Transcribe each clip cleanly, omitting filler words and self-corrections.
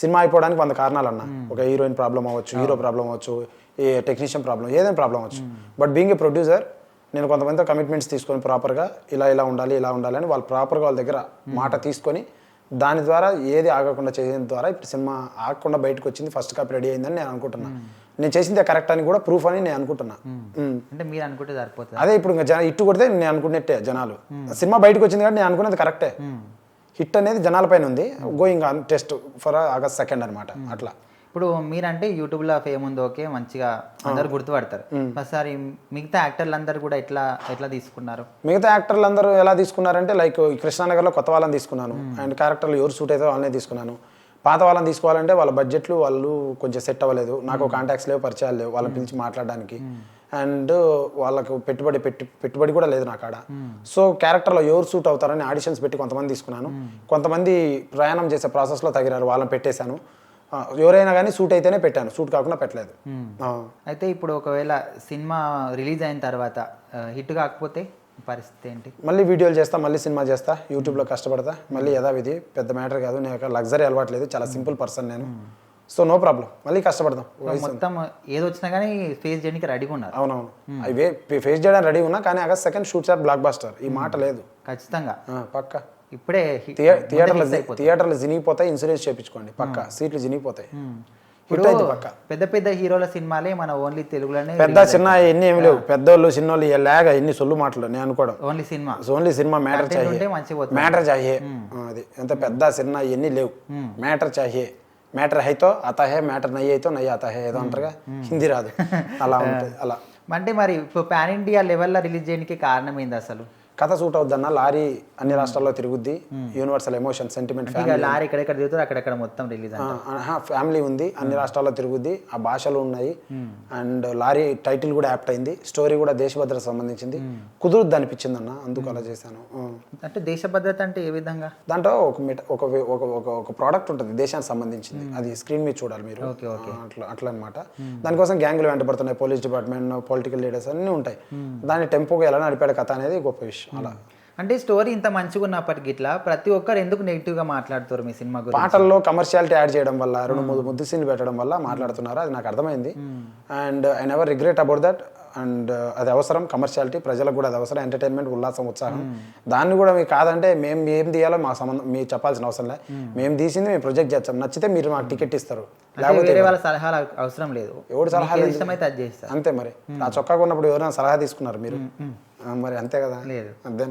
Cinema అయిపోవడానికి 100 కారణాలు అన్న. ఒక హీరోయిన్ ప్రాబ్లం అవ్వచ్చు, హీరో ప్రాబ్లం అవ్వచ్చు, ఏ టెక్నీషియన్ ప్రాబ్లం, ఏదైనా ప్రాబ్లం అవ్వచ్చు. బట్ బీయింగ్ ఏ ప్రొడ్యూసర్ నేను కొంతమందితో కమిట్మెంట్స్ తీసుకొని ప్రాపర్గా ఇలా ఉండాలి అని వాళ్ళు ప్రాపర్గా వాళ్ళ దగ్గర మాట తీసుకొని దాని ద్వారా ఏది ఆగకుండా చేయడం ద్వారా ఇప్పుడు సినిమా ఆగకుండా బయటకు వచ్చింది, ఫస్ట్ కాపీ రెడీ అయిందని నేను అనుకుంటున్నా. నేను చేసిందే కరెక్ట్ అని కూడా ప్రూఫ్ అని నేను అనుకుంటున్నా. అంటే మీరు అనుకుంటే సరిపోతుంది. అదే ఇప్పుడు ఇంకా ఇట్టు కొడితే నేను అనుకున్నట్టే జనాలు సినిమా బయటకు వచ్చింది కాబట్టి నేను అనుకున్నది కరెక్టే. హిట్ అనేది జనాలపైన ఉంది, going on test for August 2 అనమాట. అట్లా ఇప్పుడు మీరంటే యూట్యూబ్లో ఫేమ్ ఉంది, ఓకే, మంచిగా అందరు గుర్తుపడతారు. ఒకసారి మిగతా యాక్టర్లు అందరూ కూడా ఎట్లా తీసుకున్నారు? మిగతా యాక్టర్లు అందరూ ఎలా తీసుకున్నారంటే లైక్ కృష్ణానగర్లో కొత్త వాళ్ళని తీసుకున్నాను అండ్ క్యారెక్టర్లు ఎవరు సూట్ అయితే వాళ్ళనే తీసుకున్నాను. పాత వాళ్ళని తీసుకోవాలంటే వాళ్ళ బడ్జెట్లు వాళ్ళు కొంచెం సెట్ అవ్వలేదు, నాకు కాంటాక్ట్స్ లేవు, పరిచయాలు లేవు వాళ్ళని పిలిచి మాట్లాడడానికి. అండ్ వాళ్ళకు పెట్టుబడి కూడా లేదు నా కాడ. సో క్యారెక్టర్లో ఎవరు సూట్ అవుతారని ఆడిషన్స్ పెట్టి కొంతమంది తీసుకున్నాను. కొంతమంది ప్రయాణం చేసే ప్రాసెస్లో తగిరారు, వాళ్ళని పెట్టేశాను. ఎవరైనా కానీ సూట్ అయితేనే పెట్టాను, సూట్ కాకుండా పెట్టలేదు. అయితే ఇప్పుడు ఒకవేళ సినిమా రిలీజ్ అయిన తర్వాత హిట్ కాకపోతే పరిస్థితి ఏంటి? మళ్ళీ వీడియోలు చేస్తా, మళ్ళీ సినిమా చేస్తా, యూట్యూబ్లో కష్టపడతా, మళ్ళీ యథావిధి. పెద్ద మ్యాటర్ కాదు, నేను లగ్జరీ అలవాట్లేదు, చాలా సింపుల్ పర్సన్ నేను. సో నో ప్రాబ్లం, మళ్ళీ కష్టపడతాం. మొత్తం ఏది వచ్చినా కానీ ఫేస్ చేయడానికి రెడీగా ఉన్నారు. అవునవును, అవే ఫేస్ చేయడానికి రెడీ ఉన్నా, కానీ August 2 shoot sir block buster, ఈ మాట లేదు. ఖచ్చితంగా పక్కా. ఇప్పుడే థియేటర్లు జినిగిపోతాయి, ఇన్సూరెన్స్ చేయించుకోండి పక్కా, సీట్లు జినిగిపోతాయి. పెద్ద పెద్ద హీరోల సినిమాలే మన ఓన్లీ తెలుగులోనే. పెద్ద చిన్న ఎన్ని ఏమి లేవు, పెద్దోళ్ళు చిన్నోళ్ళు లేక ఎన్ని సొల్లు మాటలు నేను అనుకోవడం. ఓన్లీ సినిమా మ్యాటర్ చాహియే. అది ఎంత పెద్ద చిన్న ఎన్ని లేవు, మ్యాటర్ చాహియే. మ్యాటర్ హైతో అతా హే, మ్యాటర్ నయ్యి అయితే నయ్యి అతా హే, ఏదో అంటారుగా, హిందీ రాదు, అలా ఉంటుంది. అలా అంటే మరి ఇప్పుడు పాన్ ఇండియా లెవెల్లో రిలీజ్ చేయడానికి కారణం ఏంది అసలు? కథ సూట్ అవుద్దన్న, లారీ అన్ని రాష్ట్రాల్లో తిరుగుద్ది, యూనివర్సల్ ఎమోషన్ సెంటిమెంట్, లారీ ఎక్కడెక్కడ తిరుగుతారు అక్కడెక్కడ మొత్తం రిలీజ్. ఫ్యామిలీ ఉంది, అన్ని రాష్ట్రాల్లో తిరుగుద్ది, ఆ భాషలు ఉన్నాయి. అండ్ లారీ టైటిల్ కూడా యాప్ట్ అయింది, స్టోరీ కూడా దేశభద్రత సంబంధించింది, కుదురుద్ది అనిపించింది అన్న, అందుకు అలా చేశాను. అంటే దేశభద్రత అంటే ఏ విధంగా? దాంట్లో ఒక ప్రోడక్ట్ ఉంటుంది దేశానికి సంబంధించింది, అది స్క్రీన్ మీద చూడాలి మీరు, అట్లా అనమాట. దానికోసం గ్యాంగులు వెంటబడుతున్నాయి, పోలీస్ డిపార్ట్మెంట్, పొలిటికల్ లీడర్స్ అన్నీ ఉంటాయి. దాని టెంపోగా ఎలా నడిపాడు కథ అనేది గొప్ప విషయం. అలా అంటే స్టోరీ ఇంత మంచిగా ఉన్నప్పటికీ ఇట్లా ప్రతి ఒక్కరు ఎందుకు నెగిటివ్ గా మాట్లాడుతారు మీ సినిమా గురించి? పాటల్లో కమర్షియాలిటీ యాడ్ చేయడం వల్ల, 2-3 ముద్దు సీన్లు పెట్టడం వల్ల మాట్లాడుతున్నారు, అది నాకు అర్థమైంది. And I never regret about that. And అది అవసరం, కమర్షియాలిటీ ప్రజలకు కూడా అది అవసరం, ఎంటర్టైన్మెంట్, ఉల్లాసం, ఉత్సాహం. దాన్ని కూడా మీకు కాదంటే మేము ఏం తీయాలో మా సంబంధం మీకు చెప్పాల్సిన అవసరం లేదు. మేము తీసింది మేము ప్రొజెక్ట్ చేస్తాం, నచ్చితే మీరు మాకు టికెట్ ఇస్తారు, లేకపోతే వాళ్ళ సలహాలు అవసరం లేదు. ఎవరు సలహా ఇష్టమైతే అది చేస్తారు అంతే. మరి నా చొక్కా ఉన్నప్పుడు ఎవరైనా సలహా తీసుకున్నారు మీరు? మరి అంతే కదా. లేదు అదే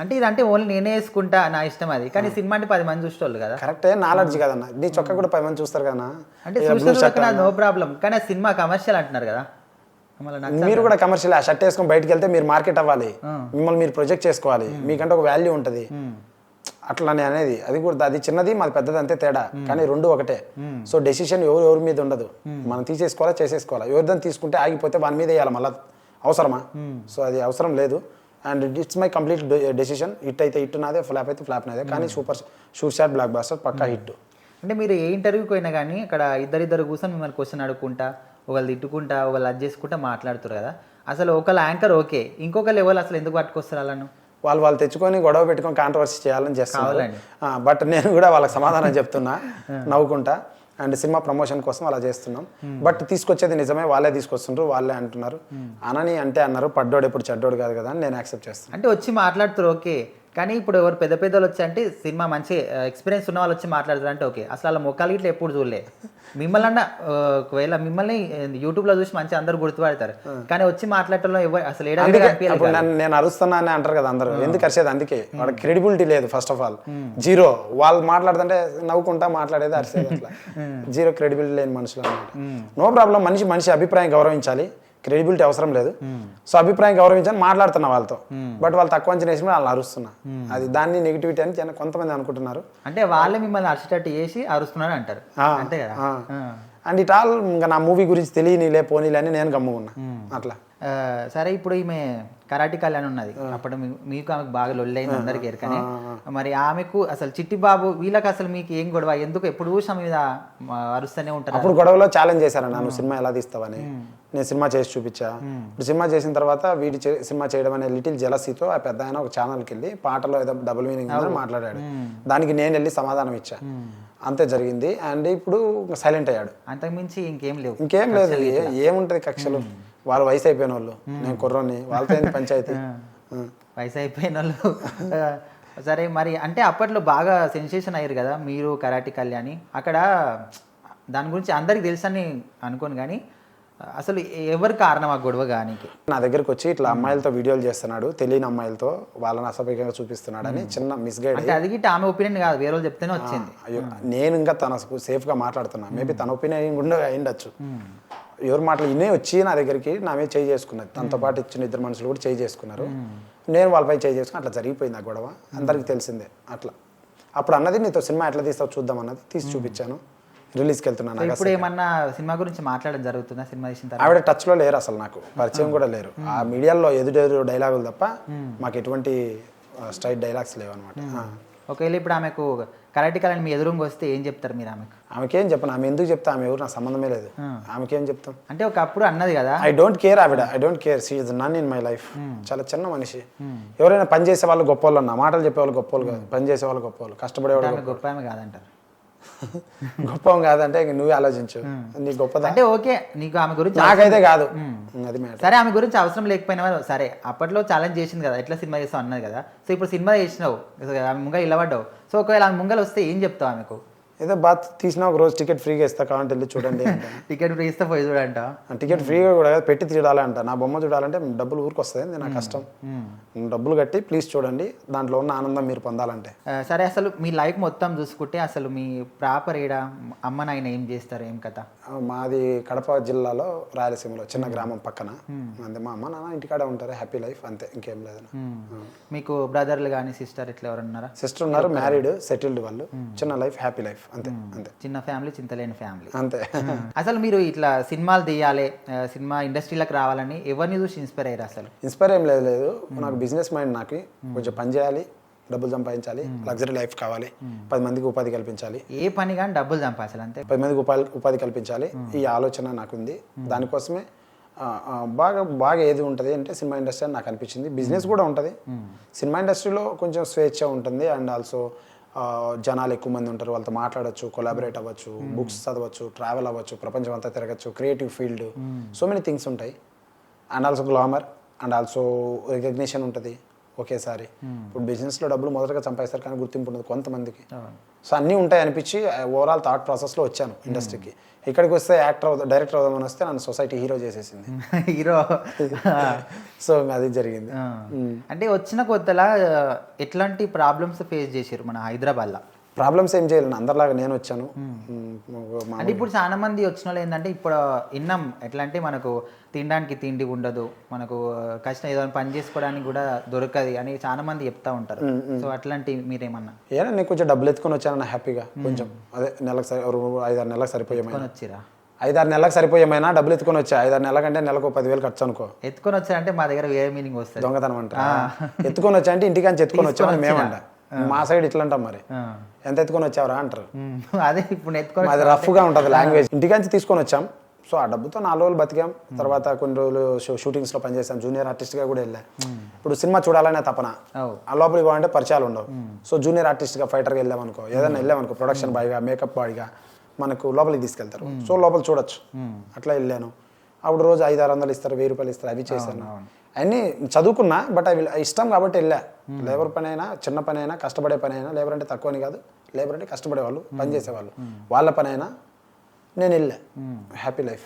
అంటే ఇదంటే ఓన్లీ నేనే వేసుకుంటా, నా ఇష్టం అది. కానీ సినిమా అంటే 10 మంది చూసేవాళ్ళు కదా. కరెక్టే, నాలెడ్జ్ కదన్న, నీ చొక్కా కూడా 10 మంది చూస్తారు కదా. అంటే నో ప్రాబ్లం, కానీ ఆ సినిమా కమర్షియల్ అంటున్నారు కదా. మీరు కూడా కమర్షియల్, ఆ షర్ట్ వేసుకొని బయటకు వెళ్తే మీరు మార్కెట్ అవ్వాలి, మిమ్మల్ని మీరు ప్రొజెక్ట్ చేసుకోవాలి, మీకంటే ఒక వాల్యూ ఉంటుంది. అట్లానే అనేది అది కూడా, అది చిన్నది మాది పెద్దది అంతే తేడా, కానీ రెండు ఒకటే. సో డెసిషన్ ఎవరి మీద ఉండదు, మనం తీసేసుకోవాలా చేసేసుకోవాలా. ఎవరిదని తీసుకుంటే ఆగిపోతే వాని మీద వేయాలి మళ్ళీ, అవసరమా? సో అది అవసరం లేదు. And it's my complete decision. Hit అయితే హిట్ నాదే, ఫ్లాప్ అయితే ఫ్లాప్ నాదే, కానీ super shoot shot blockbuster పక్కా హిట్. అంటే మీరు ఏ ఇంటర్వ్యూకి పోయినా కానీ అక్కడ ఇద్దరు కూర్చొని మిమ్మల్ని క్వశ్చన్ అడుక్కుంటా, ఒకళ్ళు తిట్టుకుంటా, ఒకళ్ళు అది చేసుకుంటా మాట్లాడుతారు కదా. అసలు ఒకళ్ళు యాంకర్ ఓకే, ఇంకొకళ్ళు ఎవరు అసలు ఎందుకు పట్టుకొస్తారు వాళ్ళను? వాళ్ళు తెచ్చుకొని గొడవ పెట్టుకొని కాంట్రవర్సీ చేయాలని చేస్తారు. బట్ నేను కూడా వాళ్ళకి సమాధానం చెప్తున్నా నవ్వుకుంటా. అండ్ సినిమా ప్రమోషన్ కోసం అలా చేస్తున్నాం. బట్ తీసుకొచ్చేది నిజమే, వాళ్ళే తీసుకొస్తుంటారు, వాళ్ళే అంటున్నారు. అనని అంటే అన్నారు, పడ్డోడు ఎప్పుడు చెడ్డోడు కాదు కదా అని నేను యాక్సెప్ట్ చేస్తాను. అంటే వచ్చి మాట్లాడుతారు ఓకే, కానీ ఇప్పుడు ఎవరు పెద్ద పెద్దలు వచ్చి అంటే సినిమా మంచి ఎక్స్పీరియన్స్ ఉన్న వాళ్ళు వచ్చి మాట్లాడతారు అంటే ఓకే. అసలు అలా మొక్కలు ఇట్లా ఎప్పుడు చూడలే. మిమ్మల్ని అన్న ఒకవేళ మిమ్మల్ని యూట్యూబ్లో చూసి మంచిగా అందరు గుర్తుపడతారు, కానీ వచ్చి మాట్లాడటంలో అసలు నేను అరుస్తున్నా అని అంటారు కదా అందరూ, ఎందుకు అరిసేది? అందుకే వాళ్ళకి క్రెడిబిలిటీ లేదు, ఫస్ట్ ఆఫ్ ఆల్ జీరో. వాళ్ళు మాట్లాడుతుంటే నవ్వుకుంటా మాట్లాడేది, అరిసేది, అట్లా జీరో క్రెడిబిలిటీ లేని మనుషులు అనమాట. నో ప్రాబ్లం, మనిషి అభిప్రాయం గౌరవించాలి, క్రెడిబిలిటీ అవసరం లేదు. సో అభిప్రాయం గౌరవించాలని మాట్లాడుతున్నా వాళ్ళతో, బట్ వాళ్ళు తక్కువ అంచనా వేసి వాళ్ళు అరుస్తున్నా, అది దాన్ని నెగిటివిటీ అని కొంతమంది అనుకుంటున్నారు. అంటే వాళ్ళే మిమ్మల్ని అరిచేటట్టు చేసి అరుస్తున్నారు అంటారు, అంతే కదా. అండ్ ఇట్ ఆల్ ఇంకా నా మూవీ గురించి తెలియనిలే పోనీలే అని నేను గమ్ముకున్నా అట్లా. సరే, ఇప్పుడు ఈమె కరాటి కళ్యాణ్ ఉన్నది, అప్పుడు మీకు ఆమెకు బాగా లొల్లైంది అందరికి ఎరకనే. మరి ఆమెకు అసలు చిట్టి బాబు వీళ్ళకి అసలు మీకు ఏం గొడవ? ఎందుకు ఎప్పుడు చూసా మీద అరుస్తూనే ఉంటారు? అప్పుడు గొడవలో ఛాలెంజ్ చేశారు నన్ను, సినిమా ఎలా తీస్తావని. నేను సినిమా చేసి చూపించా. ఇప్పుడు సినిమా చేసిన తర్వాత వీడి సినిమా చేయడం అనే లిటిల్ జెలసీతో ఆ పెద్ద ఆయన ఒక ఛానల్కి వెళ్ళి పాటలో ఏదో డబుల్ మీనింగ్ ఉందని మాట్లాడాడు. దానికి నేను వెళ్ళి సమాధానం ఇచ్చా. అంతే జరిగింది. అండ్ ఇప్పుడు సైలెంట్ అయ్యాడు. అంతకుమించి ఇంకేం లేవు. ఇంకేం లేదు, ఏముంటది కక్షలు. వాళ్ళ వయసు అయిపోయిన వాళ్ళు, నేను కుర్రోని, వాళ్ళతో ఏంది పంచాయతీ. వయసు అయిపోయిన వాళ్ళు. సరే మరి అంటే అప్పట్లో బాగా సెన్సేషన్ అయ్యారు కదా మీరు, కరాటి కళ్యాణి. అక్కడ దాని గురించి అందరికి తెలుసని అనుకోను, కానీ అసలు ఎవరు కారణం ఆ గొడవ కానీ? నా దగ్గరకు వచ్చి ఇట్లా అమ్మాయిలతో వీడియోలు చేస్తున్నాడు, తెలియని అమ్మాయిలతో వాళ్ళని అసభ్యంగా చూపిస్తున్నాడు అని చిన్న మిస్గైడ్. అంటే అది ఆమె ఒపీనియన్ కాదు, వేరే వాళ్ళు చెప్తేనే వచ్చింది. అయ్యో, నేను ఇంకా తన సేఫ్గా మాట్లాడుతున్నా, మేబీ తన ఒపీనియన్ కూడా అయిండొచ్చు. ఎవరు మాటలు ఇన్నే వచ్చి నా దగ్గరికి నా మీద చేయి చేసుకున్నది. తనతో పాటు ఇచ్చిన ఇద్దరు మనుషులు కూడా చేయి చేసుకున్నారు, నేను వాళ్ళపై చేయి చేసుకుని అట్లా జరిగిపోయింది ఆ గొడవ. అందరికి తెలిసిందే. అట్లా అప్పుడు అన్నది నీతో సినిమా ఎట్లా తీస్తావు చూద్దాం అన్నది, తీసి చూపించాను. రిలీజ్కి వెళ్తున్నాను. ఇప్పుడు ఏమన్నా సినిమా గురించి మాట్లాడడం జరుగుతుందా? సినిమా తీసిన తర్వాత ఆవిడ టచ్లో లేరు, అసలు నాకు పరిచయం కూడా లేరు. ఆ మీడియాలో ఎదురు డైలాగులు తప్ప మాకు ఎటువంటి స్ట్రైట్ డైలాగ్స్ లేవు అనమాట. ఒకవేళ ఇప్పుడు ఆమెకు కరాటి కళ్యాణి మీ ఎదురుగా వస్తే ఏం చెప్తారు మీరు ఆమెకు? ఆమెకేం చెప్పను, ఆమె ఎందుకు చెప్తా, ఆమె ఎవరు నాకు సంబంధమే లేదు. ఆమెకేం చెప్తాం అంటే ఒకప్పుడు అన్నది కదా, ఐ డోంట్ కేర్. ఆవిడ I don't care, she is none in my life. చాలా చిన్న మనిషి. ఎవరైనా పని చేసే వాళ్ళు గొప్ప అన్న మాటలు చెప్పేవాళ్ళు గొప్ప కాదు, పని చేసే వాళ్ళు గొప్ప, కష్టపడేవాళ్ళు గొప్ప ఆమె కాదంటారు. గొప్ప కాదంటే నువ్వే ఆలోచించు, నీ గొప్పదా అంటే ఓకే, నీకు ఆమె గురించి నాకైతే కాదు అది. సరే ఆమె గురించి అవసరం లేకపోయినా సరే, అప్పట్లో ఛాలెంజ్ చేసింది కదా, ఎట్లా సినిమా చేస్తావు అన్నది కదా. సో ఇప్పుడు సినిమా చేసినావు, ఆమె ముంగలు ఇల్లబడ్డావు. సో ఒకవేళ ఆమె ముంగలు వస్తే ఏం చెప్తావు ఆమెకు? ఏదో బాత్ తీసినా ఒక రోజు టికెట్ ఫ్రీగా ఇస్తా, కావాలంటే వెళ్ళి చూడండి. టికెట్ ఫ్రీ ఇస్తే పోయి చూడంట. టికెట్ ఫ్రీగా కూడా పెట్టి చూడాలి అంట. నా బొమ్మ చూడాలంటే డబ్బులు ఊరికి వస్తుంది, నా కష్టం. డబ్బులు కట్టి ప్లీజ్ చూడండి, దాంట్లో ఉన్న ఆనందం మీరు పొందాలంటే. సరే, అసలు మీ లైఫ్ మొత్తం చూసుకుంటే అసలు మీ ప్రాపర్ ఏడా, అమ్మ నాయన ఏం చేస్తారు, ఏం కథ? మాది కడప జిల్లాలో రాయలసీమలో చిన్న గ్రామం పక్కన. అంతే, మా అమ్మ నాన్న ఇంటికాడే ఉంటారు, హ్యాపీ లైఫ్, అంతే, ఇంకేం లేదు. మీకు బ్రదర్లు కానీ సిస్టర్ ఇట్లా ఎవరు ఉన్నారా? సిస్టర్ ఉన్నారు, మ్యారీడ్, సెటిల్డ్, వాళ్ళు. చిన్న లైఫ్, హ్యాపీ లైఫ్, అంతే అంతే. చిన్న ఫ్యామిలీ, చింతలేని ఫ్యామిలీ, అంతే. అసలు మీరు ఇట్లా సినిమాలు తీయాలి, సినిమా ఇండస్ట్రీలోకి రావాలని ఎవరిని చూసి ఇన్స్పైర్ అయ్యారు? అసలు ఇన్స్పైర్ ఏం లేదు, నాకు బిజినెస్ మైండ్. నాకు కొంచెం పని చేయాలి, డబ్బులు సంపాదించాలి, లగ్జరీ లైఫ్ కావాలి, 10 మందికి ఉపాధి కల్పించాలి. ఏ పని కానీ డబ్బులు సంపాదించాలి, అంతే. 10 మందికి ఉపాధి కల్పించాలి, ఈ ఆలోచన నాకుంది. దానికోసమే బాగా ఏది ఉంటుంది అంటే సినిమా ఇండస్ట్రీ అని నాకు అనిపించింది. బిజినెస్ కూడా ఉంటుంది, సినిమా ఇండస్ట్రీలో కొంచెం స్వేచ్ఛ ఉంటుంది. అండ్ ఆల్సో జనాలు ఎక్కువ మంది ఉంటారు, వాళ్ళతో మాట్లాడచ్చు, కొలాబరేట్ అవ్వచ్చు, బుక్స్ చదవచ్చు, ట్రావెల్ అవ్వచ్చు, ప్రపంచం అంతా తిరగచ్చు, creative field, so many things ఉంటాయి. And also glamour, and also recognition ఉంటుంది ఒకేసారి. ఇప్పుడు బిజినెస్లో డబ్బులు మొదటగా సంపాదిస్తారు కానీ గుర్తింపు ఉండదు కొంతమందికి. సో అన్నీ ఉంటాయి అనిపించి ఓవరాల్ థాట్ ప్రాసెస్లో వచ్చాను ఇండస్ట్రీకి. ఇక్కడికి వస్తే డైరెక్టర్ అవుదామని వస్తే నన్ను సొసైటీ హీరో చేసేసింది. హీరో. సో అది జరిగింది. అంటే వచ్చిన కొత్తలా ఎట్లాంటి ప్రాబ్లమ్స్ ఫేస్ చేశారు మన హైదరాబాద్లో? ప్రాబ్లమ్స్ ఏం చేయలేను, అందరిలాగా నేను వచ్చాను. అంటే ఇప్పుడు చాలా మంది వచ్చిన వాళ్ళు ఏంటంటే, ఇప్పుడు విన్నాం ఎట్లా అంటే, మనకు తినడానికి తిండి ఉండదు, మనకు కష్టం, ఏదైనా పని చేసుకోవడానికి కూడా దొరకదు అని చాలా మంది చెప్తా ఉంటారు. సో అట్లాంటి మీరేమన్నా? ఏనా, నేను కొంచెం డబ్బులు ఎత్తుకొని వచ్చాను హ్యాపీగా, కొంచెం అదే నెలకు 5-6 నెలలకు సరిపోయాయి. వచ్చిరా 5-6 నెలలకు సరిపోయేమైనా డబ్బులు ఎత్తుకొని వచ్చా. 5-6 నెలల కంటే నెలకు 10,000 ఖర్చు అనుకో. ఎత్తుకొని వచ్చారంటే మా దగ్గర వేరే మీనింగ్ వస్తుంది, దొంగతనం అంట. ఎత్తుకొని వచ్చా అంటే ఇంటికాంచి ఎత్తుకొని వచ్చామని మేమంట, మా సైడ్ ఇట్లా అంటాం. మరి ఎంత ఎత్తుకొని వచ్చావరా అంటారు. అదే ఇప్పుడు ఎత్తుకొని, అది రఫ్గా ఉంటుంది లాంగ్వేజ్. ఇంటికాంచి తీసుకొని వచ్చాం. సో ఆ డబ్బుతో 4 రోజులు బతికాం. తర్వాత కొన్ని రోజులు షూటింగ్స్లో పనిచేసాం, జూనియర్ ఆర్టిస్ట్గా కూడా వెళ్ళా. ఇప్పుడు సినిమా చూడాలనే తపన, ఆ లోపలికి పోవాలంటే పరిచయాలు ఉండవు. సో జూనియర్ ఆర్టిస్ట్గా ఫైటర్గా వెళ్ళామనుకో, ఏదైనా వెళ్ళామనుకో, ప్రొడక్షన్ బాయ్గా, మేకప్ బాయ్గా మనకు లోపలికి తీసుకెళ్తారు. సో లోపల చూడొచ్చు. అట్లా వెళ్ళాను. అప్పుడు రోజు 500-600 ఇస్తారు, 1000 రూపాయలు ఇస్తారు, అవి చేశాను. అన్నీ చదువుకున్నా, బట్ అవి ఇష్టం కాబట్టి వెళ్ళా. లేబర్ పని అయినా, చిన్న పని అయినా, కష్టపడే పని అయినా, లేబర్ అంటే తక్కువని కాదు, లేబర్ అంటే కష్టపడేవాళ్ళు, పని చేసేవాళ్ళు, వాళ్ళ పని అయినా నేను వెళ్ళా. Happy life.